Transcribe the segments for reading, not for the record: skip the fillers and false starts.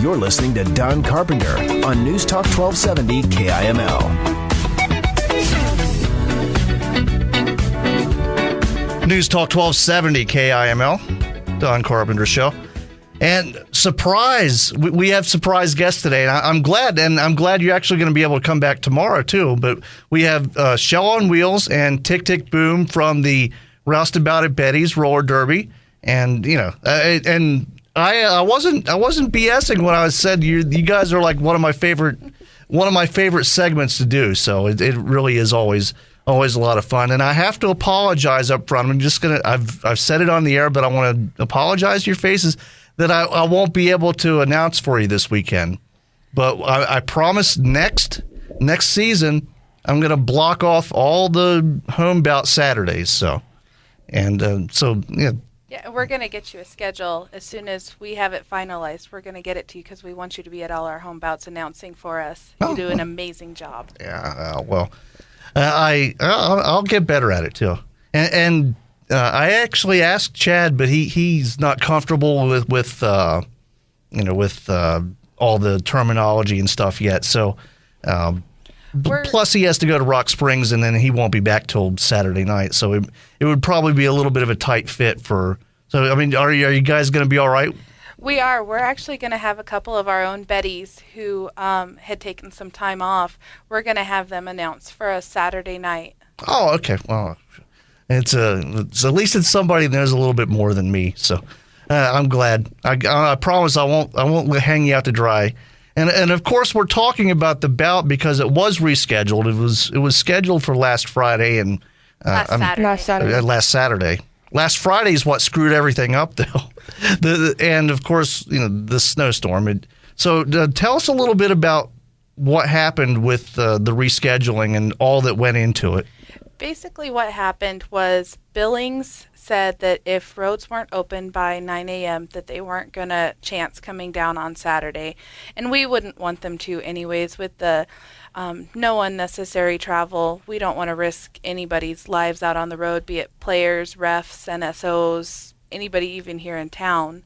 You're listening to Don Carpenter on News Talk 1270 KIML. News Talk 1270 KIML, Don Carpenter Show. And surprise, we have surprise guests today. And I'm glad you're actually going to be able to come back tomorrow too. But we have Shell on Wheels and Tick Tick Boom from the Roust About at Betties roller derby. And I wasn't BSing when I said you guys are like one of my favorite segments to do. So it really is always a lot of fun. And I have to apologize up front. I've said it on the air, but I want to apologize to your faces that I won't be able to announce for you this weekend. But I promise next season I'm going to block off all the home bout Saturdays. So yeah. Yeah, we're going to get you a schedule as soon as we have it finalized. We're going to get it to you because we want you to be at all our home bouts announcing for us. You do an amazing job. Yeah, I'll get better at it too. And I actually asked Chad, but he's not comfortable with all the terminology and stuff yet. So plus he has to go to Rock Springs, and then he won't be back till Saturday night. So it would probably be a little bit of a tight fit for. So I mean, are you guys going to be all right? We are. We're actually going to have a couple of our own Betties who had taken some time off. We're going to have them announce for a Saturday night. Oh, okay. Well, it's at least it's somebody that knows a little bit more than me. So I'm glad. I promise I won't hang you out to dry. And of course we're talking about the bout because it was rescheduled. It was scheduled for last Friday and last Saturday. Last Friday is what screwed everything up, though. And of course, the snowstorm. So tell us a little bit about what happened with the rescheduling and all that went into it. Basically, what happened was Billings said that if roads weren't open by 9 a.m., that they weren't going to chance coming down on Saturday. And we wouldn't want them to anyways with the no unnecessary travel. We don't want to risk anybody's lives out on the road, be it players, refs, NSOs, anybody even here in town.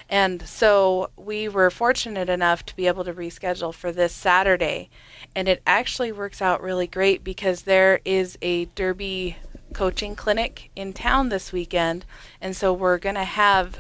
And so we were fortunate enough to be able to reschedule for this Saturday. And it actually works out really great because there is a derby coaching clinic in town this weekend. And so we're going to have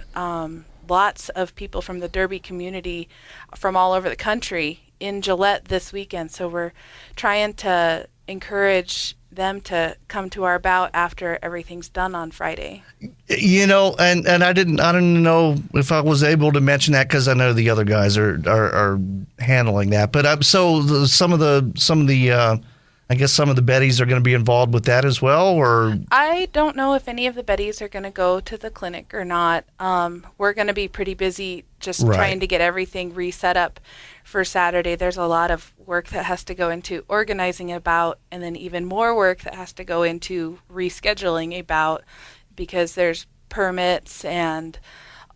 lots of people from the derby community from all over the country in Gillette this weekend. So we're trying to encourage them to come to our bout after everything's done on Friday. And I didn't know if I was able to mention that because I know the other guys are handling that. But so some of the I guess some of the Betties are going to be involved with that as well, or I don't know if any of the Betties are going to go to the clinic or not. We're going to be pretty busy just trying to get everything reset up for Saturday. There's a lot of work that has to go into organizing a bout, and then even more work that has to go into rescheduling a bout because there's permits and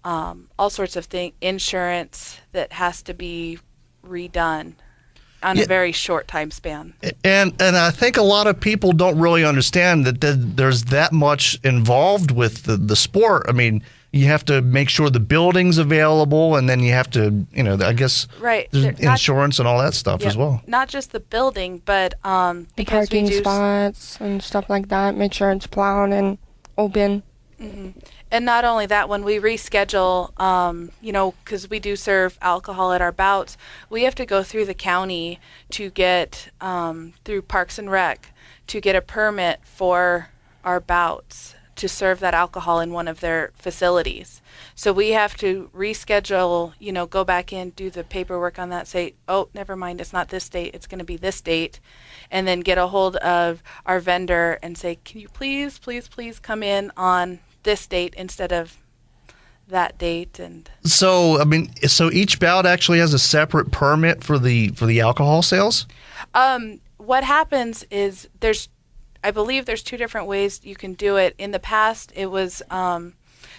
all sorts of things, insurance that has to be redone on a very short time span. And I think a lot of people don't really understand that there's that much involved with the sport. I mean, you have to make sure the building's available, and then you have to, I guess, there's insurance and all that stuff as well. Not just the building, but because parking spots and stuff like that. Make sure it's plowed and open. Mm-hmm. And not only that, when we reschedule, because we do serve alcohol at our bouts, we have to go through the county to get, through Parks and Rec, to get a permit for our bouts to serve that alcohol in one of their facilities. So we have to reschedule, go back in, do the paperwork on that, say, oh, never mind, it's not this date, it's going to be this date, and then get a hold of our vendor and say, can you please come in on this date instead of that date. And so each bout actually has a separate permit for the alcohol sales? What happens is I believe there's two different ways you can do it. In the past, it was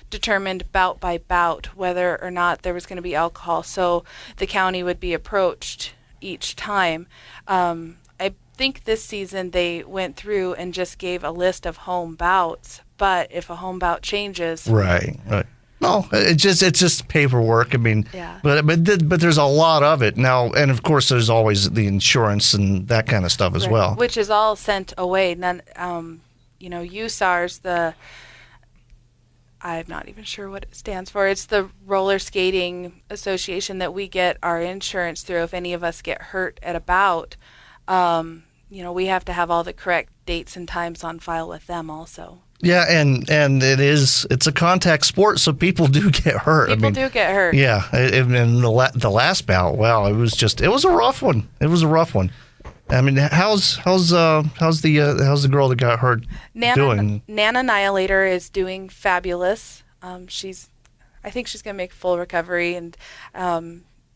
determined bout by bout whether or not there was going to be alcohol, so the county would be approached each time. I think this season they went through and just gave a list of home bouts, but if a home bout changes... Right. Oh, it's just paperwork. I mean, Yeah. but there's a lot of it now, and of course there's always the insurance and that kind of stuff as Right. well. Which is all sent away. None, USARS, I'm not even sure what it stands for. It's the Roller Skating Association that we get our insurance through. If any of us get hurt at a bout, we have to have all the correct dates and times on file with them also. Yeah, and it's a contact sport, so people do get hurt. People do get hurt. Yeah, in the last bout, wow, it was a rough one. It was a rough one. I mean, how's the girl that got hurt doing? Nana Annihilator is doing fabulous. I think she's gonna make full recovery, and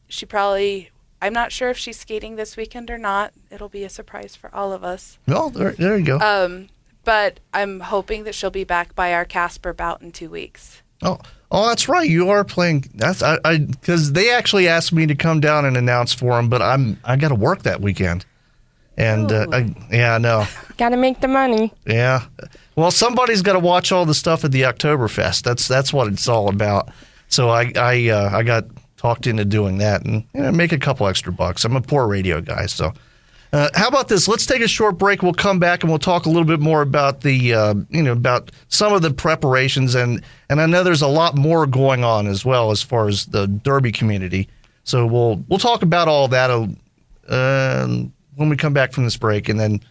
she probably. I'm not sure if she's skating this weekend or not. It'll be a surprise for all of us. Oh, there you go. But I'm hoping that she'll be back by our Casper bout in 2 weeks. Oh, that's right. You are playing. That's because they actually asked me to come down and announce for them, but I got to work that weekend, and I know. Got to make the money. Yeah. Well, somebody's got to watch all the stuff at the Oktoberfest. That's what it's all about. So I got talked into doing that and make a couple extra bucks. I'm a poor radio guy, so. How about this? Let's take a short break. We'll come back and we'll talk a little bit more about the about some of the preparations and I know there's a lot more going on as well as far as the Derby community. So we'll talk about all that when we come back from this break, and then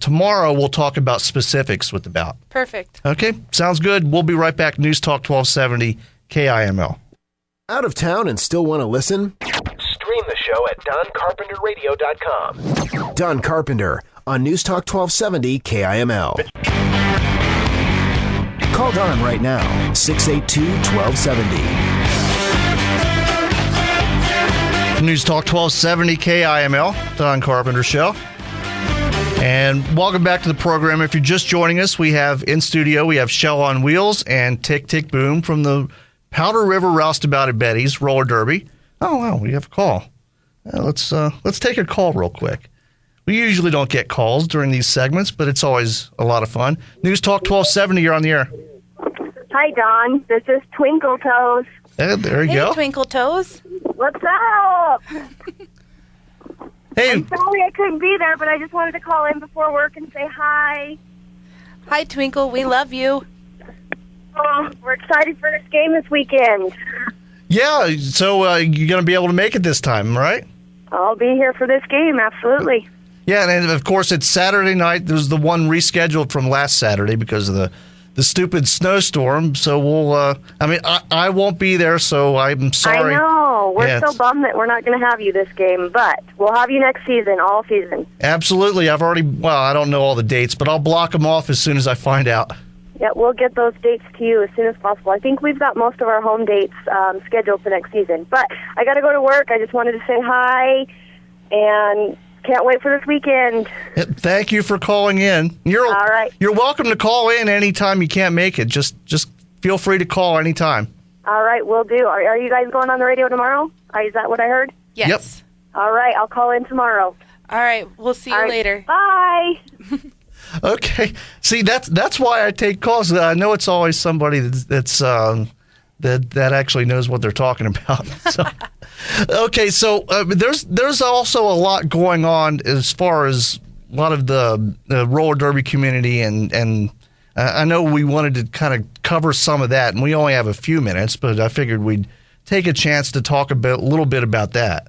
tomorrow we'll talk about specifics with the bout. Perfect. Okay, sounds good. We'll be right back. News Talk 1270 KIML. Out of town and still want to listen? Stream the show at DonCarpenterRadio.com. Don Carpenter on News Talk 1270 KIML. Call Don right now, 682-1270. News Talk 1270 KIML, Don Carpenter Show. And welcome back to the program. If you're just joining us, we have in studio, we have Shell on Wheels and Tick Tick Boom from the Powder River Roustabout at Betties Roller Derby. Oh, wow, we have a call. Let's take a call real quick. We usually don't get calls during these segments, but it's always a lot of fun. News Talk 1270, you're on the air. Hi, Don. This is Twinkle Toes. There you go. Twinkle Toes. What's up? Hey. I'm sorry I couldn't be there, but I just wanted to call in before work and say hi. Hi, Twinkle. We love you. Oh, we're excited for this game this weekend. Yeah, so you're going to be able to make it this time, right? I'll be here for this game, absolutely. Yeah, and of course it's Saturday night. There's the one rescheduled from last Saturday because of the stupid snowstorm. So we'll, I won't be there, so I'm sorry. I know. We're so bummed that we're not going to have you this game, but we'll have you next season, all season. Absolutely. I don't know all the dates, but I'll block them off as soon as I find out. Yeah, we'll get those dates to you as soon as possible. I think we've got most of our home dates scheduled for next season. But I got to go to work. I just wanted to say hi, and can't wait for this weekend. Thank you for calling in. All right. You're welcome to call in anytime you can't make it. Just feel free to call anytime. All right, will do. Are you guys going on the radio tomorrow? Is that what I heard? Yes. Yep. All right, I'll call in tomorrow. All right. We'll see you later. Bye. Okay. See, that's why I take calls. I know it's always somebody that actually knows what they're talking about. So, okay, so there's also a lot going on as far as a lot of the roller derby community, and I know we wanted to kind of cover some of that, and we only have a few minutes, but I figured we'd take a chance to talk a little bit about that.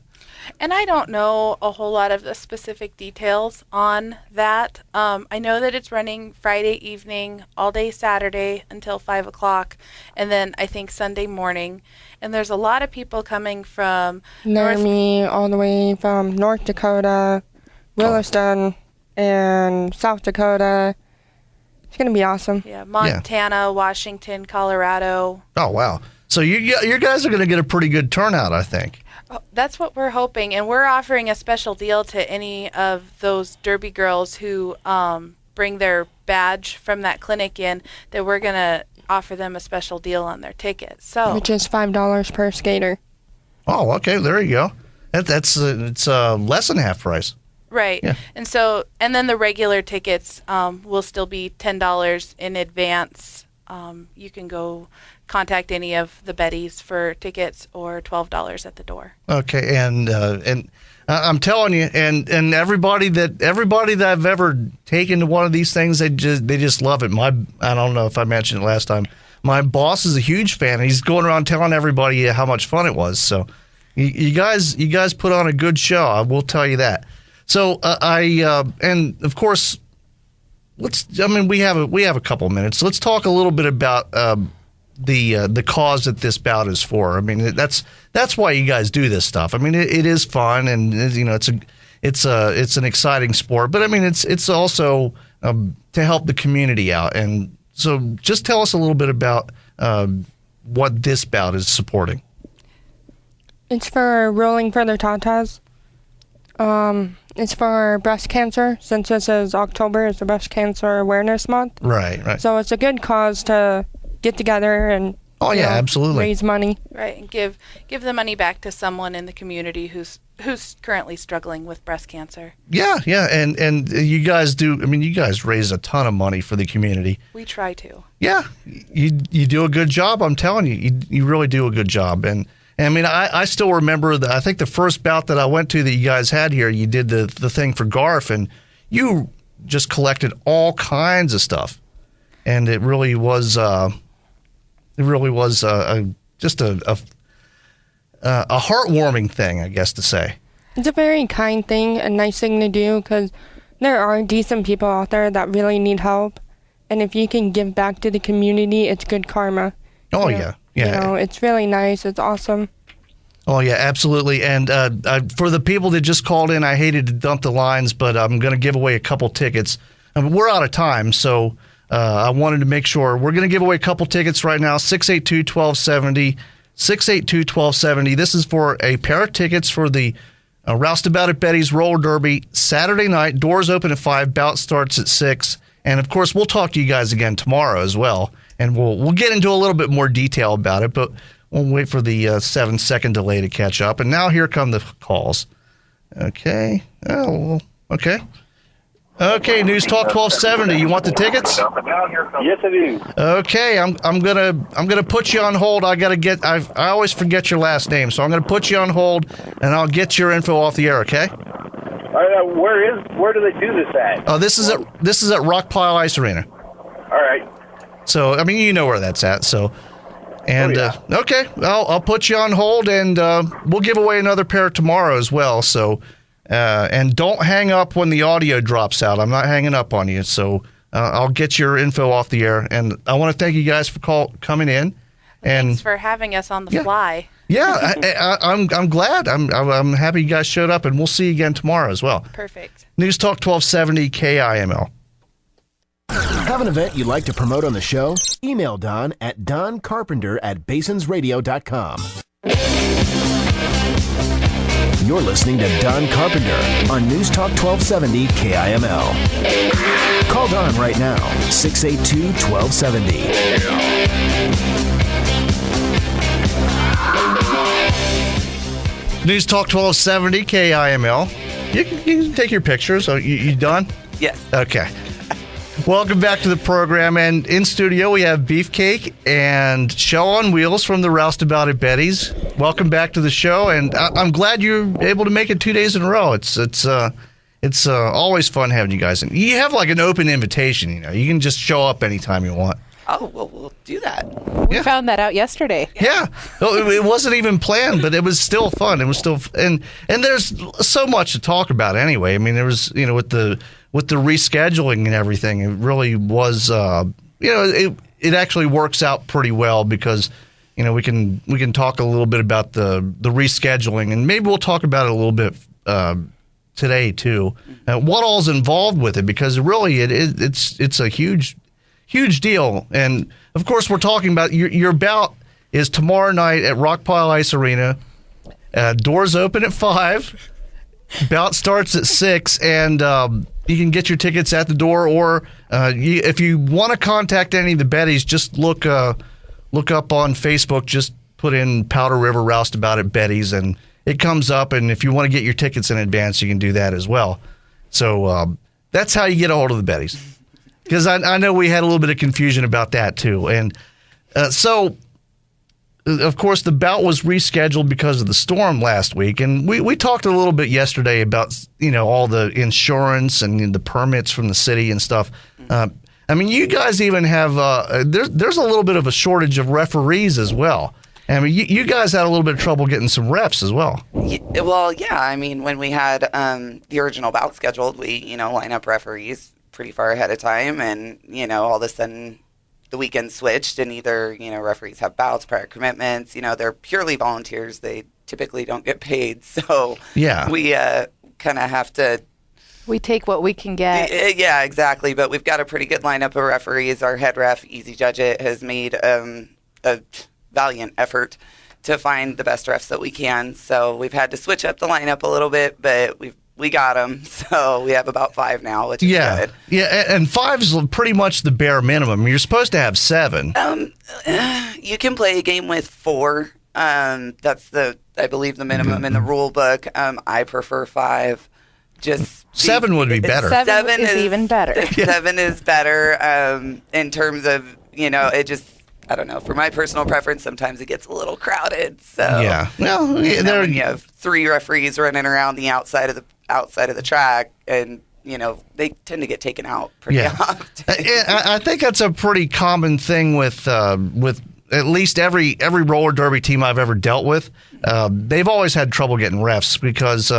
And I don't know a whole lot of the specific details on that. I know that it's running Friday evening, all day Saturday until 5 o'clock, and then I think Sunday morning. And there's a lot of people coming from Laramie, all the way from North Dakota, Williston, and South Dakota. It's going to be awesome. Yeah, Montana, Washington, Colorado. Oh, wow. So you guys are going to get a pretty good turnout, I think. Oh, that's what we're hoping, and we're offering a special deal to any of those Derby girls who bring their badge from that clinic in, that we're going to offer them a special deal on their ticket. So, which is $5 per skater. Oh, okay, there you go. It's less than half price. Right. Yeah. And then the regular tickets will still be $10 in advance. You can go contact any of the Betties for tickets or $12 at the door. Okay, and I'm telling you, and everybody that I've ever taken to one of these things, they just love it. I don't know if I mentioned it last time. My boss is a huge fan. He's going around telling everybody how much fun it was. So you guys put on a good show. I will tell you that. So and of course, we have a couple of minutes. Let's talk a little bit about the cause that this bout is for. I mean, that's why you guys do this stuff. I mean, it is fun, and it's an exciting sport. But I mean, it's also to help the community out. And so, just tell us a little bit about what this bout is supporting. It's for Rolling for the Tatas. It's for breast cancer, since this is October, it's the Breast Cancer Awareness Month. Right. So it's a good cause to get together and absolutely raise money. Right, and give the money back to someone in the community who's currently struggling with breast cancer. Yeah, and you guys do. I mean, you guys raise a ton of money for the community. We try to. Yeah, you do a good job. I'm telling you, you really do a good job. And I mean, I still remember I think the first bout that I went to that you guys had here, you did the thing for Garf, and you just collected all kinds of stuff, and it really was just a heartwarming thing, I guess to say. It's a very kind thing, a nice thing to do, because there are decent people out there that really need help, and if you can give back to the community, it's good karma. Oh, yeah. It's really nice. It's awesome. Oh, yeah, absolutely. And for the people that just called in, I hated to dump the lines, but I'm going to give away a couple tickets. I mean, we're out of time, so I wanted to make sure. We're going to give away a couple tickets right now, 682-1270, 682-1270. This is for a pair of tickets for the Roust at Betties Roller Derby Saturday night. Doors open at 5, bout starts at 6. And, of course, we'll talk to you guys again tomorrow as well. And we'll get into a little bit more detail about it, but we'll wait for the 7-second delay to catch up. And now here come the calls. Okay. Oh, okay. Okay, News Talk 1270. You want the tickets? Yes, I do. Okay, I'm gonna put you on hold. I always forget your last name, so I'm gonna put you on hold, and I'll get your info off the air. Okay. Where do they do this at? Oh, this is at Rockpile Ice Arena. All right. So, I mean, you know where that's at. So, and okay, I'll put you on hold, and we'll give away another pair tomorrow as well. So, and don't hang up when the audio drops out. I'm not hanging up on you. So, I'll get your info off the air, and I want to thank you guys for coming in. And thanks for having us on the fly. Yeah, I'm glad. I'm happy you guys showed up, and we'll see you again tomorrow as well. Perfect. News Talk 1270 KIML. Have an event you'd like to promote on the show? Email Don at doncarpenter@basonsradio.com. You're listening to Don Carpenter on News Talk 1270 KIML. Call Don right now, 682-1270. News Talk 1270 KIML. You can take your pictures. So you done? Yes. Okay. Welcome back to the program, and in studio we have Beefcake and Show on Wheels from the Roust at Betties. Welcome back to the show, and I'm glad you're able to make it 2 days in a row. It's always fun having you guys, and you have like an open invitation. You can just show up anytime you want. Oh, well, we'll do that. We found that out yesterday. Yeah. It wasn't even planned, but it was still fun. It was still, and there's so much to talk about anyway. I mean, there was, with the rescheduling and everything, it really was, it actually works out pretty well because, we can talk a little bit about the rescheduling, and maybe we'll talk about it a little bit today too. What all's involved with it, because really it's a huge deal. And of course, we're talking about your bout is tomorrow night at Rockpile Ice Arena. Doors open at 5. Bout starts at 6, and you can get your tickets at the door. Or if you want to contact any of the Betties, just look up on Facebook. Just put in Powder River Roust at Betties, and it comes up. And if you want to get your tickets in advance, you can do that as well. So that's how you get a hold of the Betties. Because I know we had a little bit of confusion about that too. And so of course, the bout was rescheduled because of the storm last week, and we talked a little bit yesterday about all the insurance and the permits from the city and stuff. I mean, you guys even have there's a little bit of a shortage of referees as well. I mean, you guys had a little bit of trouble getting some refs as well. Yeah. I mean, when we had the original bout scheduled, we line up referees pretty far ahead of time, and all of a sudden the weekend switched, and either referees have bouts, prior commitments. They're purely volunteers. They typically don't get paid, so yeah, we kind of have to. We take what we can get. Yeah, exactly. But we've got a pretty good lineup of referees. Our head ref, Easy Judge It, has made a valiant effort to find the best refs that we can. So we've had to switch up the lineup a little bit, but we got them. So we have about 5 now, which is good. Yeah, and 5 is pretty much the bare minimum. You're supposed to have 7. You can play a game with 4. That's I believe, the minimum in the rule book. I prefer 5. Just 7 would be better. 7 is even better. 7 is better in terms of, it just, I don't know. For my personal preference, sometimes it gets a little crowded. So yeah, well, when you have 3 referees running around the outside of the track, and they tend to get taken out pretty often. I think that's a pretty common thing with at least every roller derby team I've ever dealt with. They've always had trouble getting refs because.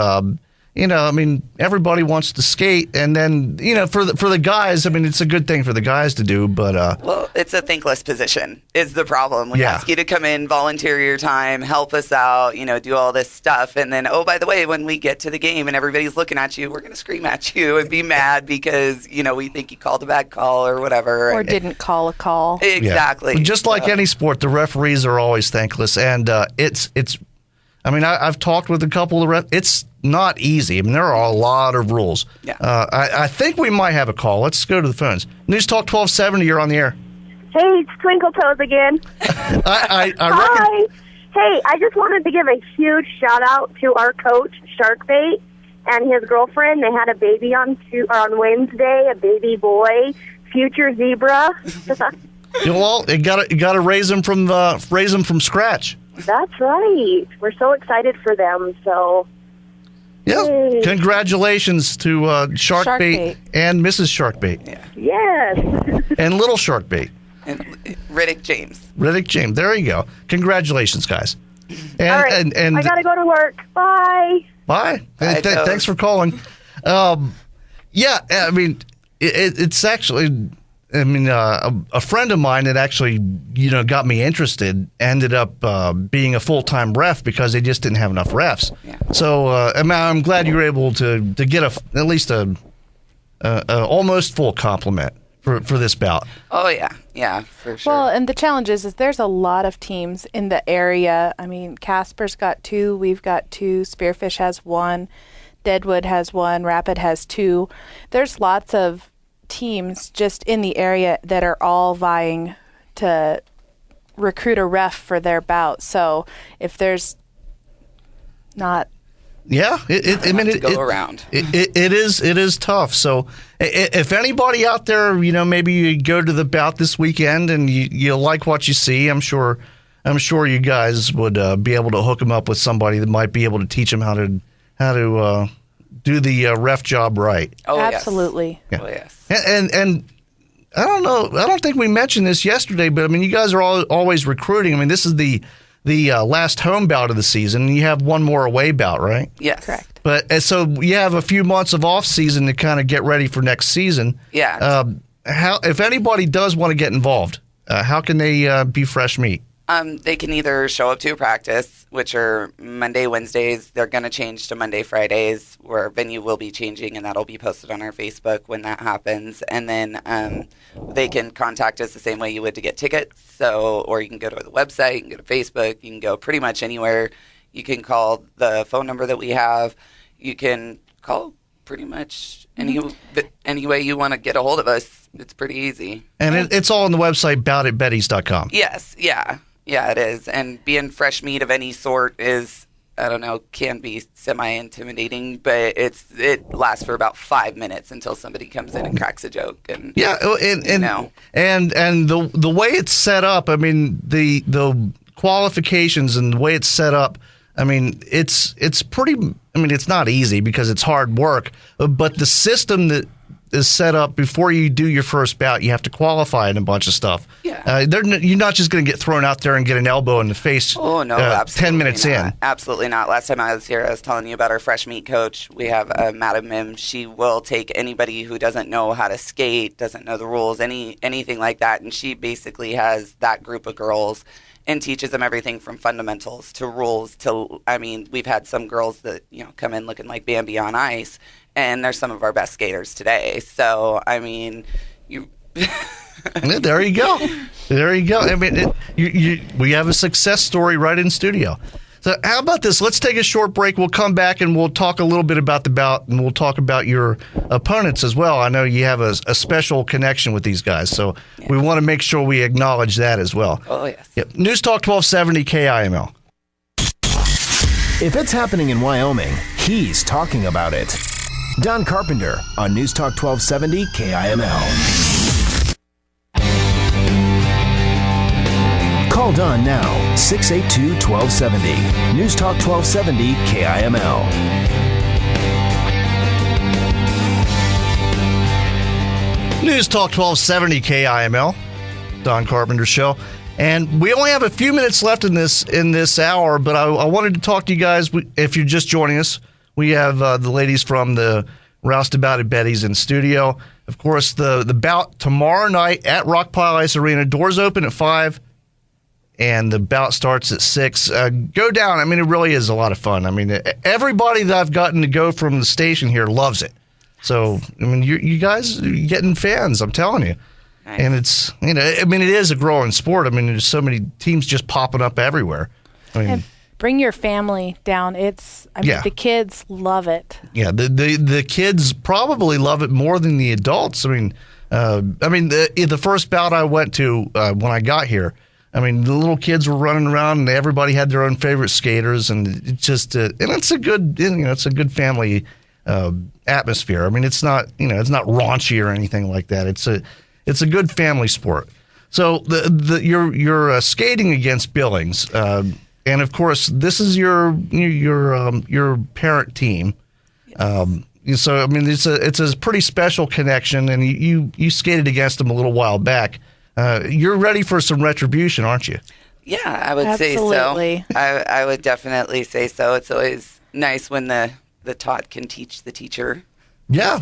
I mean, everybody wants to skate, and then, for the guys, I mean, it's a good thing for the guys to do, but... Well, it's a thankless position is the problem. We ask you to come in, volunteer your time, help us out, do all this stuff, and then, oh, by the way, when we get to the game and everybody's looking at you, we're going to scream at you and be mad because, we think you called a bad call or whatever. Or didn't call a call. Exactly. Yeah. Just like any sport, the referees are always thankless, and it's... I mean, I've talked with a couple of refs. It's not easy. I mean, there are a lot of rules. Yeah. I think we might have a call. Let's go to the phones. News Talk 1270, you're on the air. Hey, it's Twinkle Toes again. I Hi. Hey, I just wanted to give a huge shout-out to our coach, Sharkbait, and his girlfriend. They had a baby on Wednesday, a baby boy, future zebra. Well, you got to raise them from scratch. That's right. We're so excited for them. So, yeah. Yay. Congratulations to Sharkbait and Mrs. Sharkbait. Yeah. Yes. And Little Sharkbait. And Riddick James. There you go. Congratulations, guys. And, all right. And I got to go to work. Bye. Bye. Thanks for calling. Yeah, I mean, it's actually... I mean, a friend of mine that actually, got me interested ended up being a full-time ref because they just didn't have enough refs. Yeah. So I'm glad you were able to get at least a almost full complement for this bout. Oh, yeah, for sure. Well, and the challenge is there's a lot of teams in the area. I mean, Casper's got 2, we've got 2, Spearfish has 1, Deadwood has 1, Rapid has 2. There's lots of teams just in the area that are all vying to recruit a ref for their bout. So if there's not, around. It is tough. So if anybody out there, maybe you go to the bout this weekend and you like what you see, I'm sure you guys would be able to hook them up with somebody that might be able to teach them how to do the ref job right. Oh, absolutely. Yes. Oh, yes. And I don't know. I don't think we mentioned this yesterday, but I mean, you guys are always recruiting. I mean, this is the last home bout of the season, and you have one more away bout, right? Yes. Correct. But so you have a few months of off season to kind of get ready for next season. Yeah. If anybody does want to get involved, how can they be fresh meat? They can either show up to a practice, which are Monday, Wednesdays. They're going to change to Monday, Fridays, where venue will be changing, and that'll be posted on our Facebook when that happens. And then they can contact us the same way you would to get tickets. Or you can go to the website, you can go to Facebook, you can go pretty much anywhere. You can call the phone number that we have. You can call pretty much any way you want to get a hold of us. It's pretty easy. And it's all on the website, bout@betties.com. Yes, yeah. Yeah, it is. And being fresh meat of any sort is, I don't know, can be semi-intimidating, but it lasts for about 5 minutes until somebody comes in and cracks a joke. And yeah, and the way it's set up, I mean, the qualifications and the way it's set up, I mean, it's pretty. I mean, it's not easy because it's hard work, but the system that is set up before you do your first bout, you have to qualify in a bunch of stuff. Yeah. You're not just going to get thrown out there and get an elbow in the face. Oh no, absolutely 10 minutes not. in. Absolutely not. Last time I was here, I was telling you about our fresh meat coach. We have Madam Mim. She will take anybody who doesn't know how to skate, doesn't know the rules, anything like that, and she basically has that group of girls and teaches them everything from fundamentals to rules to, I mean, we've had some girls that, come in looking like Bambi on ice, and they're some of our best skaters today. So, I mean, There you go. There you go. I mean, we have a success story right in studio. So how about this? Let's take a short break. We'll come back and we'll talk a little bit about the bout, and we'll talk about your opponents as well. I know you have a special connection with these guys, so we want to make sure we acknowledge that as well. Oh, yes. Yep. News Talk 1270 KIML. If it's happening in Wyoming, he's talking about it. Don Carpenter on News Talk 1270 KIML. Call Don now, 682-1270. News Talk 1270 KIML. News Talk 1270 KIML. Don Carpenter Show. And we only have a few minutes left in this hour, but I wanted to talk to you guys. If you're just joining us, we have the ladies from the Roust at Betties in studio. Of course, the bout tomorrow night at Rockpile Ice Arena. Doors open at 5, and the bout starts at 6. Go down. I mean, it really is a lot of fun. I mean, everybody that I've gotten to go from the station here loves it. So, I mean, you guys are getting fans, I'm telling you. Nice. And it's, I mean, it is a growing sport. I mean, there's so many teams just popping up everywhere. I mean, and bring your family down. The kids love it. Yeah, the kids probably love it more than the adults. I mean, the first bout I went to when I got here, I mean, the little kids were running around and everybody had their own favorite skaters, and it's just, and it's a good, it's a good family atmosphere. I mean, it's not it's not raunchy or anything like that. It's a good family sport. So you're skating against Billings, and of course this is your parent team. Yes. So I mean it's a pretty special connection, and you skated against them a little while back. You're ready for some retribution, aren't you? Yeah, I would Absolutely. say so. I would definitely say so. It's always nice when the taught can teach the teacher. Yeah.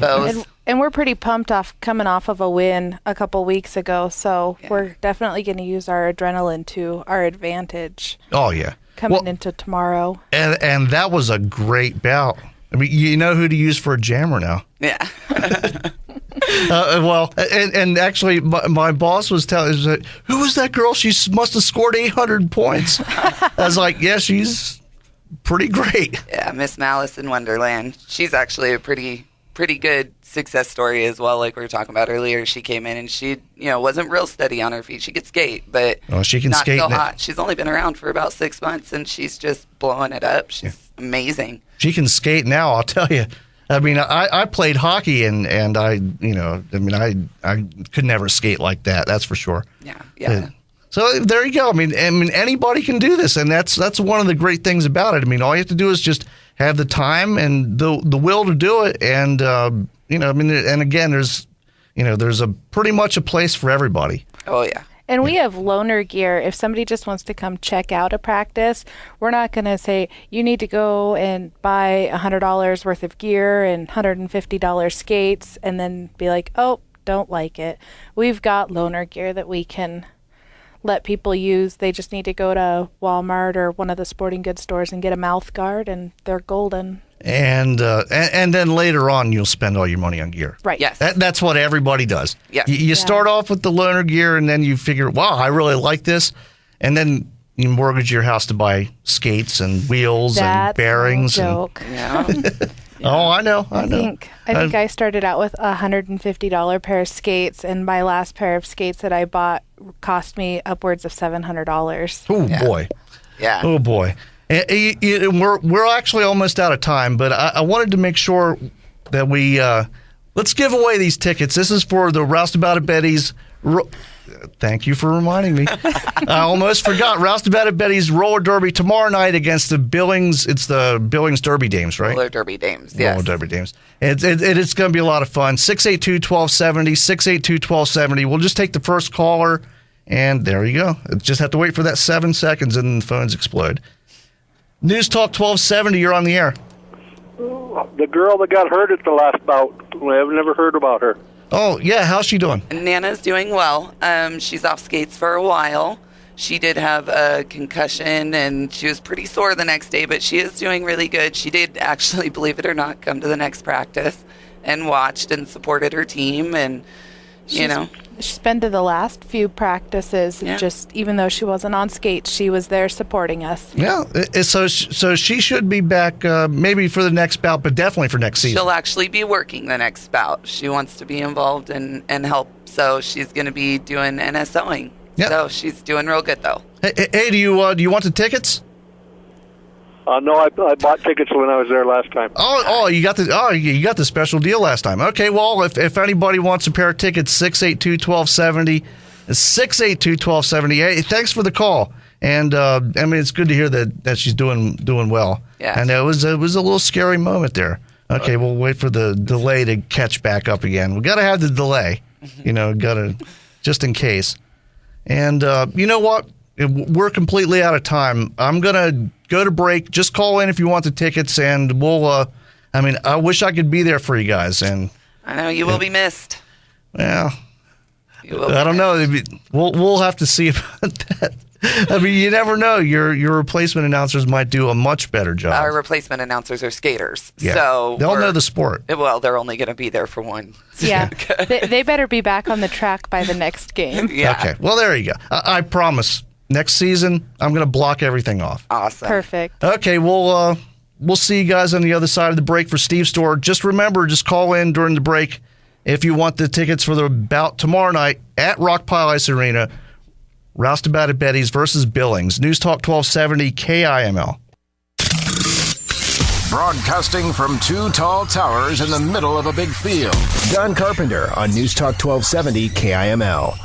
And we're pretty pumped coming off of a win a couple weeks ago, so we're definitely going to use our adrenaline to our advantage. Oh yeah. Coming into tomorrow. And that was a great bout. I mean, you know who to use for a jammer now. Yeah. And actually, my boss was telling me, who was that girl? She must have scored 800 points. I was like, yeah, she's pretty great. Yeah, Miss Malice in Wonderland. She's actually a pretty good success story as well. Like we were talking about earlier, she came in and she, wasn't real steady on her feet. She could skate, but she can not skate so hot. She's only been around for about 6 months, and she's just blowing it up. She's amazing. She can skate now, I'll tell you. I mean, I played hockey, and I could never skate like that. That's for sure. Yeah. So there you go. I mean, anybody can do this, and that's one of the great things about it. I mean, all you have to do is just have the time and the will to do it, and and again, there's a pretty much a place for everybody. Oh yeah. And we have loaner gear. If somebody just wants to come check out a practice, we're not going to say, you need to go and buy $100 worth of gear and $150 skates, and then be like, oh, don't like it. We've got loaner gear that we can let people use. They just need to go to Walmart or one of the sporting goods stores and get a mouth guard, and they're golden. And then later on, you'll spend all your money on gear. Right. Yes. That's what everybody does. Yes. You start off with the loaner gear, and then you figure, wow, I really like this. And then you mortgage your house to buy skates and wheels and bearings. That's no joke. Yeah. Oh, I know. I think I started out with a $150 pair of skates, and my last pair of skates that I bought cost me upwards of $700. Oh, boy. Yeah. Oh, boy. And we're actually almost out of time, but I wanted to make sure that we let's give away these tickets. This is for the Roust at Betties Thank you for reminding me. I almost forgot. Roustabout at Betties roller derby tomorrow night against the Billings. It's the Billings Derby Dames, right? Roller Derby Dames, yes. Roller Derby Dames. It's going to be a lot of fun. 682-1270, 682-1270. We'll just take the first caller, and there you go. Just have to wait for that 7 seconds, and the phones explode. News Talk 1270, you're on the air. The girl that got hurt at the last bout. I've never heard about her. Oh, yeah. How's she doing? Nana's doing well. She's off skates for a while. She did have a concussion, and she was pretty sore the next day, but she is doing really good. She did actually, believe it or not, come to the next practice and watched and supported her team, and, She's been to the last few practices, and just even though she wasn't on skates, she was there supporting us. Yeah, so she should be back maybe for the next bout, but definitely for next season. She'll actually be working the next bout. She wants to be involved and help, so she's going to be doing NSOing. Yep. So she's doing real good, though. Hey, do you want the tickets? No, I bought tickets when I was there last time. You got the special deal last time. Okay, well, if anybody wants a pair of tickets, 682-1270, 682-1270. Hey, thanks for the call. And it's good to hear that she's doing well. Yeah. And it was a little scary moment there. Okay, we'll wait for the delay to catch back up again. We got to have the delay, just in case. And you know what? We're completely out of time. I'm going to go to break. Just call in if you want the tickets, and we'll, I wish I could be there for you guys. And I know you will be missed. Well, I don't know. We'll have to see about that. You never know. Your replacement announcers might do a much better job. Our replacement announcers are skaters. Yeah. So they'll know the sport. Well, they're only going to be there for one. Yeah. they better be back on the track by the next game. Yeah. Okay. Well, there you go. I promise. Next season, I'm going to block everything off. Awesome. Perfect. Okay, we'll see you guys on the other side of the break for Steve's store. Just remember, just call in during the break if you want the tickets for the bout tomorrow night at Rockpile Ice Arena. Roustabout at Betties versus Billings. News Talk 1270 KIML. Broadcasting from two tall towers in the middle of a big field. Don Carpenter on News Talk 1270 KIML.